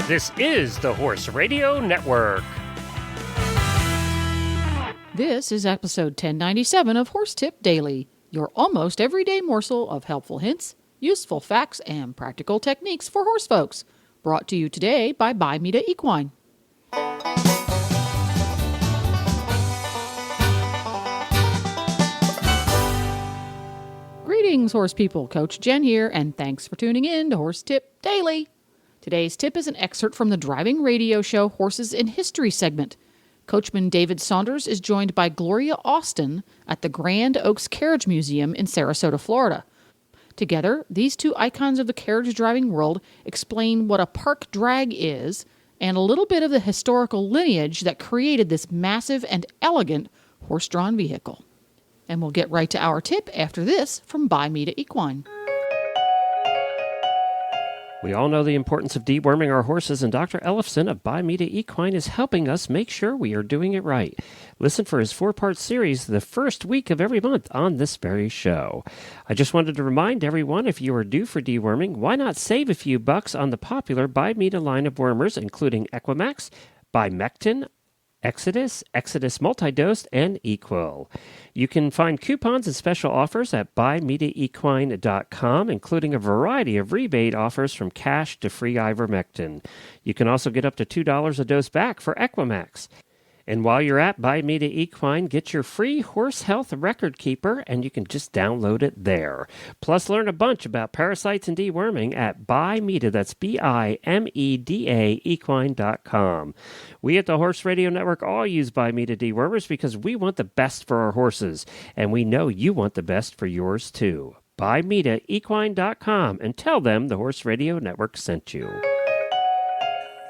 This is the Horse Radio Network. This is episode 1097 of Horse Tip Daily, your almost everyday morsel of helpful hints, useful facts, and practical techniques for horse folks. Brought to you today by Bimeda Equine. Greetings, horse people. Coach Jen here, and thanks for tuning in to Horse Tip Daily. Today's tip is an excerpt from the driving radio show Horses in History segment. Coachman David Saunders is joined by Gloria Austin at the Grand Oaks Carriage Museum in Sarasota, Florida. Together, these two icons of the carriage driving world explain what a park drag is and a little bit of the historical lineage that created this massive and elegant horse-drawn vehicle. And we'll get right to our tip after this from Bimeda Equine. We all know the importance of deworming our horses, and Dr. Ellefson of Bimeda Equine is helping us make sure we are doing it right. Listen for his 4-part series the first week of every month on this very show. I just wanted to remind everyone, if you are due for deworming, why not save a few bucks on the popular Bimeda line of wormers, including Equimax, Bimectin, Exodus, Exodus Multidose, and Equil. You can find coupons and special offers at BimedaEquine.com, including a variety of rebate offers from cash to free ivermectin. You can also get up to $2 a dose back for Equimax. And while you're at Bimeda Equine, get your free horse health record keeper, and you can just download it there. Plus, learn a bunch about parasites and deworming at Bimeda, that's Bimeda, equine.com. We at the Horse Radio Network all use Bimeda dewormers because we want the best for our horses, and we know you want the best for yours too. BimedaEquine.com, and tell them the Horse Radio Network sent you.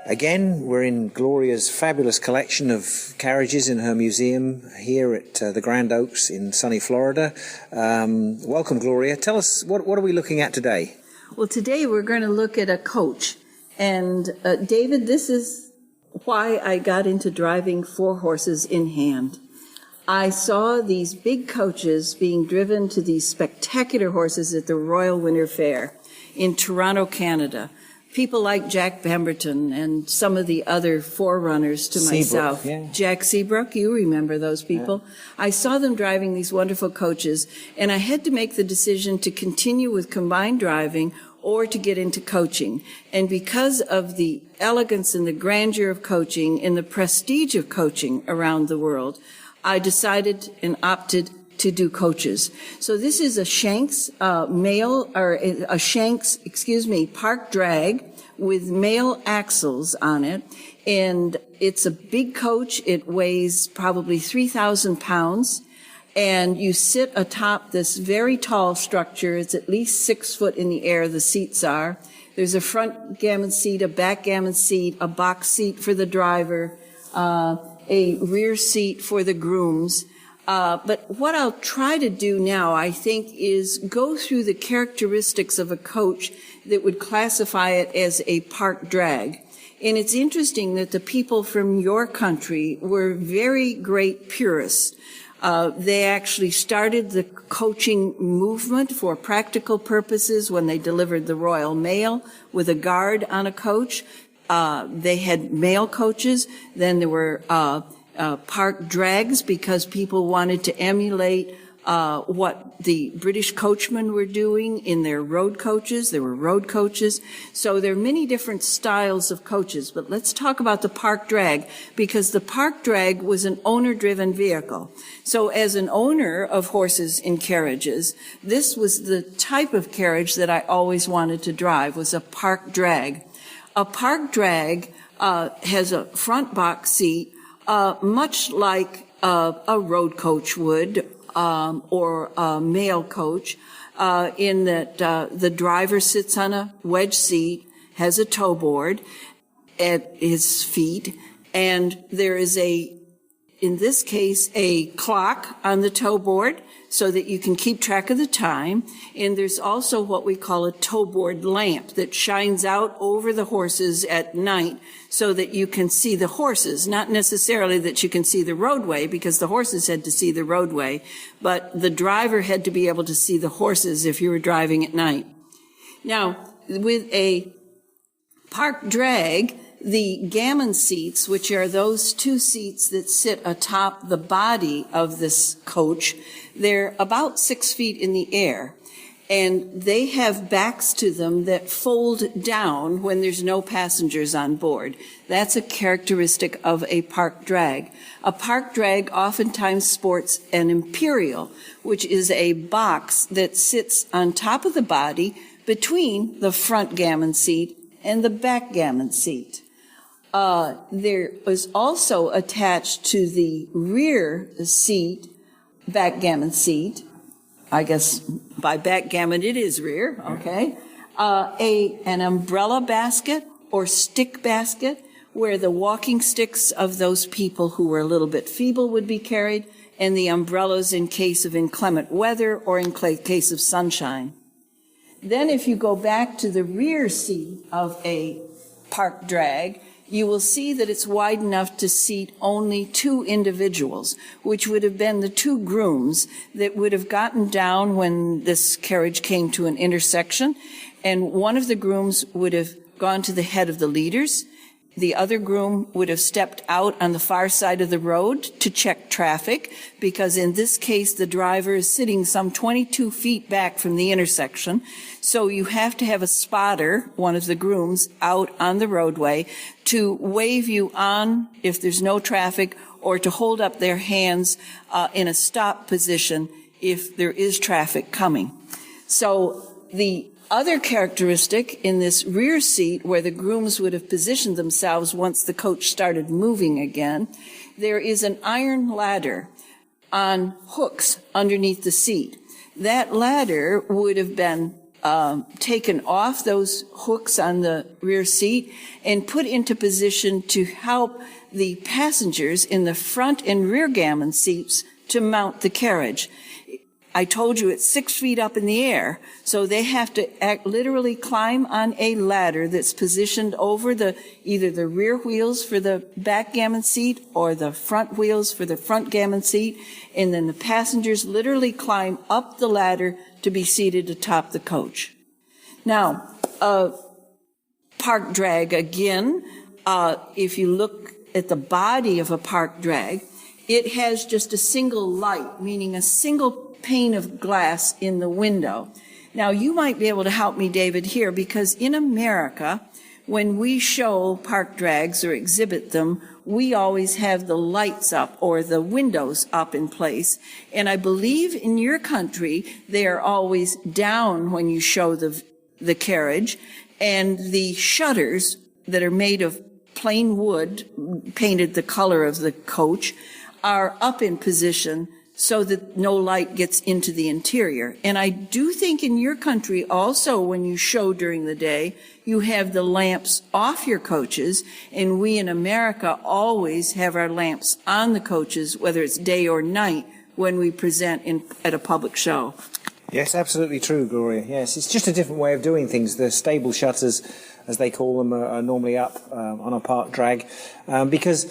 Again, we're in Gloria's fabulous collection of carriages in her museum here at the Grand Oaks in sunny Florida. Welcome, Gloria. Tell us, what are we looking at today? Well, today we're going to look at a coach. And David, this is why I got into driving 4 horses in hand. I saw these big coaches being driven to these spectacular horses at the Royal Winter Fair in Toronto, Canada. People like Jack Pemberton and some of the other forerunners to myself. Yeah. Jack Seabrook, you remember those people. Yeah. I saw them driving these wonderful coaches, and I had to make the decision to continue with combined driving or to get into coaching. And because of the elegance and the grandeur of coaching and the prestige of coaching around the world, I decided and opted to do coaches. So this is a Shanks park drag with male axles on it, and it's a big coach. It weighs probably 3,000 pounds, and you sit atop this very tall structure. It's at least 6 foot in the air, the seats are. There's a front gammon seat, a back gammon seat, a box seat for the driver, a rear seat for the grooms. But what I'll try to do now, I think, is go through the characteristics of a coach that would classify it as a park drag. And it's interesting that the people from your country were very great purists. They actually started the coaching movement for practical purposes when they delivered the Royal Mail with a guard on a coach. They had mail coaches. Then there were park drags because people wanted to emulate what the British coachmen were doing in their road coaches. There were road coaches. So there are many different styles of coaches. But let's talk about the park drag, because the park drag was an owner-driven vehicle. So as an owner of horses in carriages, this was the type of carriage that I always wanted to drive, was a park drag. A park drag has a front box seat, much like a road coach would, or a mail coach, in that the driver sits on a wedge seat, has a tow board at his feet, and there is in this case, a clock on the tow board so that you can keep track of the time. And there's also what we call a tow board lamp that shines out over the horses at night so that you can see the horses, not necessarily that you can see the roadway, because the horses had to see the roadway, but the driver had to be able to see the horses if you were driving at night. Now, with a park drag, The gammon seats, which are those two seats that sit atop the body of this coach, they're about 6 feet in the air. And they have backs to them that fold down when there's no passengers on board. That's a characteristic of a park drag. A park drag oftentimes sports an imperial, which is a box that sits on top of the body between the front gammon seat and the back gammon seat. There is also attached to the rear seat, backgammon seat, I guess by backgammon it is rear, okay, an umbrella basket or stick basket where the walking sticks of those people who were a little bit feeble would be carried, and the umbrellas in case of inclement weather or in case of sunshine. Then if you go back to the rear seat of a park drag, you will see that it's wide enough to seat only two individuals, which would have been the two grooms that would have gotten down when this carriage came to an intersection, and one of the grooms would have gone to the head of the leaders. The other groom would have stepped out on the far side of the road to check traffic, because in this case, the driver is sitting some 22 feet back from the intersection. So you have to have a spotter, one of the grooms, out on the roadway to wave you on if there's no traffic, or to hold up their hands in a stop position if there is traffic coming. So the other characteristic in this rear seat, where the grooms would have positioned themselves once the coach started moving again, there is an iron ladder on hooks underneath the seat. That ladder would have been taken off those hooks on the rear seat and put into position to help the passengers in the front and rear gammon seats to mount the carriage. I told you it's 6 feet up in the air, so they have to literally climb on a ladder that's positioned over either the rear wheels for the back gammon seat or the front wheels for the front gammon seat, and then the passengers literally climb up the ladder to be seated atop the coach. Now, park drag again, if you look at the body of a park drag, it has just a single light, meaning a single pane of glass in the window. Now, you might be able to help me, David, here, because in America, when we show park drags or exhibit them, we always have the lights up or the windows up in place. And I believe in your country, they are always down when you show the carriage, and the shutters that are made of plain wood, painted the color of the coach, are up in position so that no light gets into the interior. And I do think in your country also, when you show during the day, you have the lamps off your coaches, and we in America always have our lamps on the coaches, whether it's day or night, when we present at a public show. Yes, absolutely true, Gloria. Yes, it's just a different way of doing things. The stable shutters, as they call them, are normally up on a park drag, because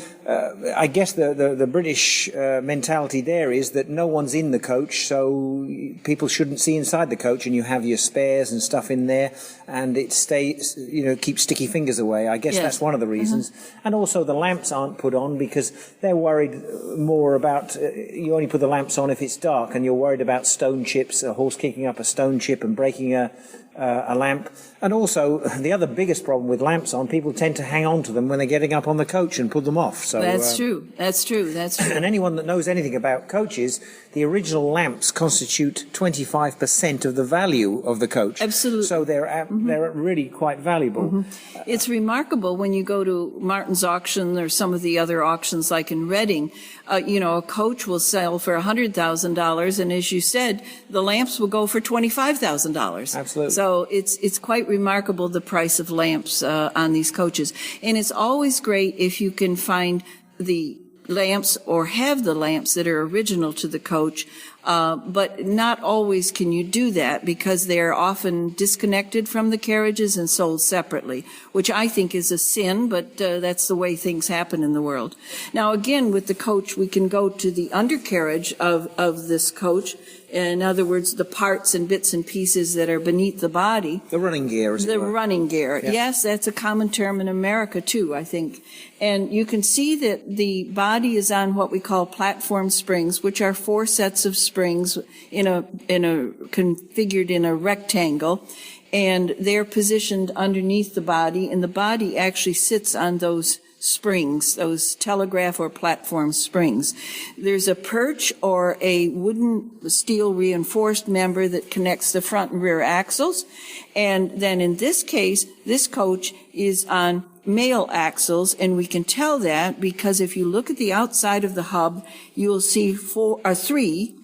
I guess the British mentality there is that no one's in the coach, so people shouldn't see inside the coach, and you have your spares and stuff in there, and it stays, keeps sticky fingers away. I guess that's one of the reasons. And also the lamps aren't put on because they're worried more about, you only put the lamps on if it's dark, and you're worried about stone chips, a horse kicking up a stone chip and breaking a lamp. And also, the other biggest problem with lamps on, people tend to hang on to them when they're getting up on the coach and pull them off. So That's true. And anyone that knows anything about coaches, the original lamps constitute 25% of the value of the coach. Absolutely. So they're really quite valuable. It's remarkable when you go to Martin's auction or some of the other auctions like in Reading, a coach will sell for $100,000, and as you said, the lamps will go for $25,000. Absolutely. So it's quite remarkable, the price of lamps on these coaches. And it's always great if you can find the lamps or have the lamps that are original to the coach, but not always can you do that because they are often disconnected from the carriages and sold separately, which I think is a sin, but that's the way things happen in the world. Now, again, with the coach, we can go to the undercarriage of this coach, In other words, the parts and bits and pieces that are beneath the body. The running gear, is it? The right? running gear. Yeah. Yes, that's a common term in America too, I think. And you can see that the body is on what we call platform springs, which are 4 sets of springs configured in a rectangle. And they're positioned underneath the body, and the body actually sits on those springs, those telegraph or platform springs. There's a perch or a wooden steel reinforced member that connects the front and rear axles. And then in this case, this coach is on male axles, and we can tell that because if you look at the outside of the hub, you will see 3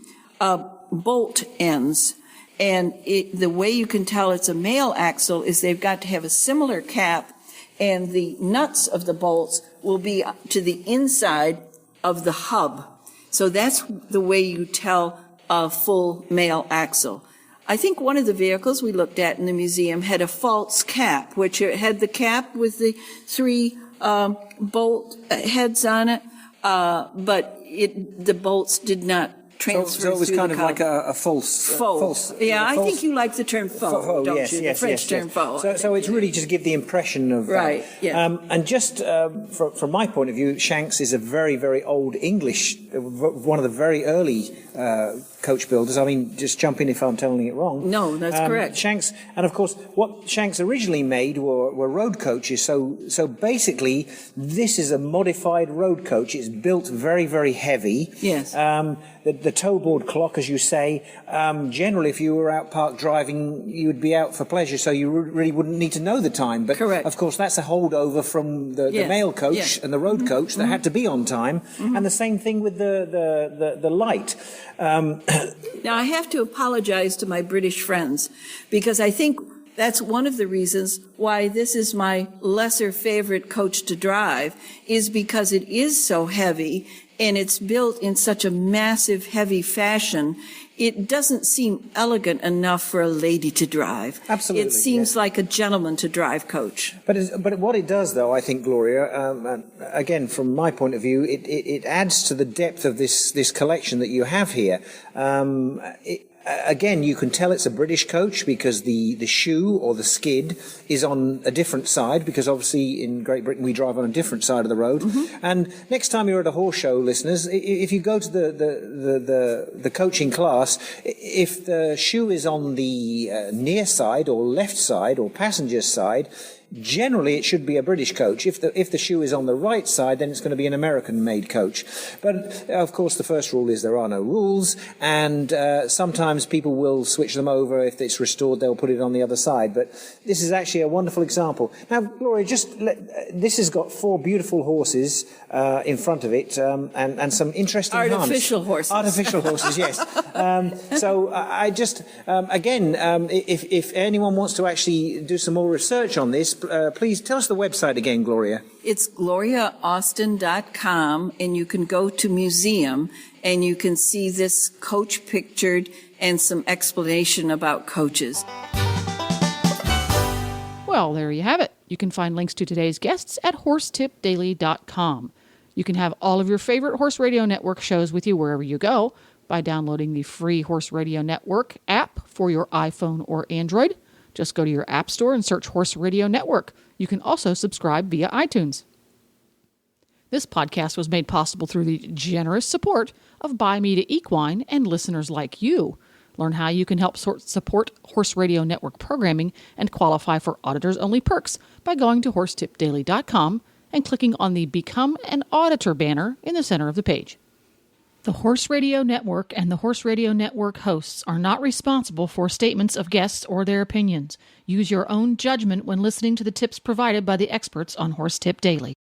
bolt ends. And the way you can tell it's a male axle is they've got to have a similar cap, and the nuts of the bolts will be to the inside of the hub. So that's the way you tell a full male axle. I think one of the vehicles we looked at in the museum had a false cap, which had the cap with the 3 bolt heads on it, but the bolts did not transfer. So it was through kind the of cub. like a false. Faux. Yeah, I think you like the term faux, don't yes, you? Yes, the French yes, term yes. faux. So it's really just give the impression of right. Yeah. And just from my point of view, Shanks is a very, very old English, one of the very early coach builders. I mean, just jump in if I'm telling it wrong. No, that's correct. Shanks, and of course, what Shanks originally made were road coaches. So basically, this is a modified road coach. It's built very, very heavy. Yes. The toe board clock, as you say, generally, if you were out park driving, you would be out for pleasure, so you really wouldn't need to know the time. But correct. Of course, that's a holdover from the male coach and the road coach that had to be on time, and the same thing with the light. Now, I have to apologize to my British friends because I think that's one of the reasons why this is my lesser favorite coach to drive, is because it is so heavy and it's built in such a massive, heavy fashion. It doesn't seem elegant enough for a lady to drive. Absolutely. It seems like a gentleman to drive coach. But what it does, though, I think, Gloria, again, from my point of view, it adds to the depth of this collection that you have here. Again, you can tell it's a British coach because the shoe or the skid is on a different side, because obviously in Great Britain we drive on a different side of the road. And next time you're at a horse show, listeners, if you go to the coaching class, if the shoe is on the near side or left side or passenger side, generally it should be a British coach. If the shoe is on the right side, then it's going to be an American-made coach. But of course, the first rule is there are no rules, and sometimes people will switch them over. If it's restored, they'll put it on the other side. But this is actually a wonderful example. Now, Gloria, this has got 4 beautiful horses in front of it, and some interesting artificial harness. horses. Artificial horses, yes. So I just again, if anyone wants to actually do some more research on this, please tell us the website again, Gloria. It's gloriaaustin.com, and you can go to museum and you can see this coach pictured and some explanation about coaches. Well, there you have it. You can find links to today's guests at horsetipdaily.com. You can have all of your favorite Horse Radio Network shows with you wherever you go by downloading the free Horse Radio Network app for your iPhone or Android. Just go to your app store and search Horse Radio Network. You can also subscribe via iTunes. This podcast was made possible through the generous support of Bimeda Equine and listeners like you. Learn how you can help support Horse Radio Network programming and qualify for auditors-only perks by going to horsetipdaily.com and clicking on the Become an Auditor banner in the center of the page. The Horse Radio Network and the Horse Radio Network hosts are not responsible for statements of guests or their opinions. Use your own judgment when listening to the tips provided by the experts on Horse Tip Daily.